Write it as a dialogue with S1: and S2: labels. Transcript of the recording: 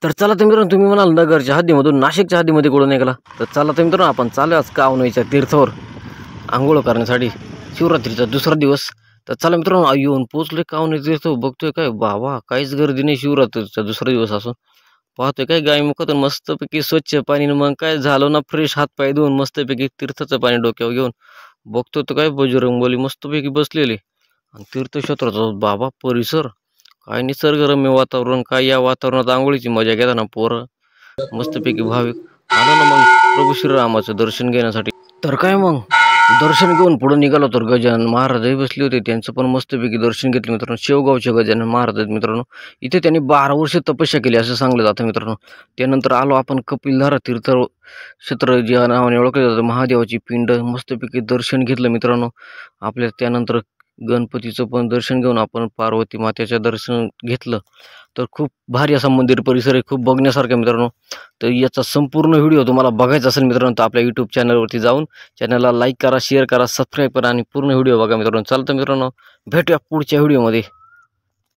S1: तर चला तर मित्रांनो, तुम्ही म्हणाल नगरच्या हद्दीमधून नाशिकच्या हद्दीमध्ये कुठून निघाला, तर चला तर मित्रांनो आपण चालू आज कावनाईच्या तीर्थावर आंघोळ करण्यासाठी. शिवरात्रीचा दुसरा दिवस. तर चला मित्रांनो, येऊन पोचले कावनाई तीर्थ. बघतोय काय बाबा, काहीच गर्दी नाही. शिवरात्रीचा दुसरा दिवस असून पाहतोय काय गायमुखातून मस्तपैकी स्वच्छ पाणी. मग काय झालं ना, फ्रेश हात पाय धुवून मस्तपैकी तीर्थाचं पाणी डोक्यावर घेऊन बघतो तर काय बजरंगबली मस्तपैकी बसलेले. आणि तीर्थक्षेत्राचा बाबा परिसर, काय निसर्गरम्य वातावरण. काय या वातावरणात आंघोळीची मजा घेताना पोरं मस्तपैकी भाविक आलो ना मग प्रभू श्रीरामाचं दर्शन घेण्यासाठी. तर काय मग दर्शन घेऊन पुढे निघालो. तर गजानन महाराजही बसले होते, त्यांचं पण मस्तपैकी दर्शन घेतलं मित्रांनो. शेवगावचे गजानन महाराज आहेत मित्रांनो. इथे त्यांनी 12 वर्ष तपस्या केली असं सांगलं जातं मित्रांनो. त्यानंतर आलो आपण कपिलधारा तीर्थ क्षेत्र, ज्या नावाने ओळखलं जातं, महादेवाची पिंड. मस्तपैकी दर्शन घेतलं मित्रांनो. आपल्या त्यानंतर गणपतीचं पण दर्शन घेऊन आपण पार्वती मातेचं दर्शन घेतलं. तर खूप भारी असा मंदिर परिसर आहे, खूप बघण्यासारखं मित्रांनो. तर याचा संपूर्ण व्हिडिओ तुम्हाला बघायचा असेल मित्रांनो, तर आपल्या यूट्यूब चॅनलवरती जाऊन चॅनलला लाईक करा, शेअर करा, सबस्क्राईब करा आणि पूर्ण व्हिडिओ बघा मित्रांनो. चालतं मित्रांनो, भेटूया पुढच्या व्हिडिओमध्ये.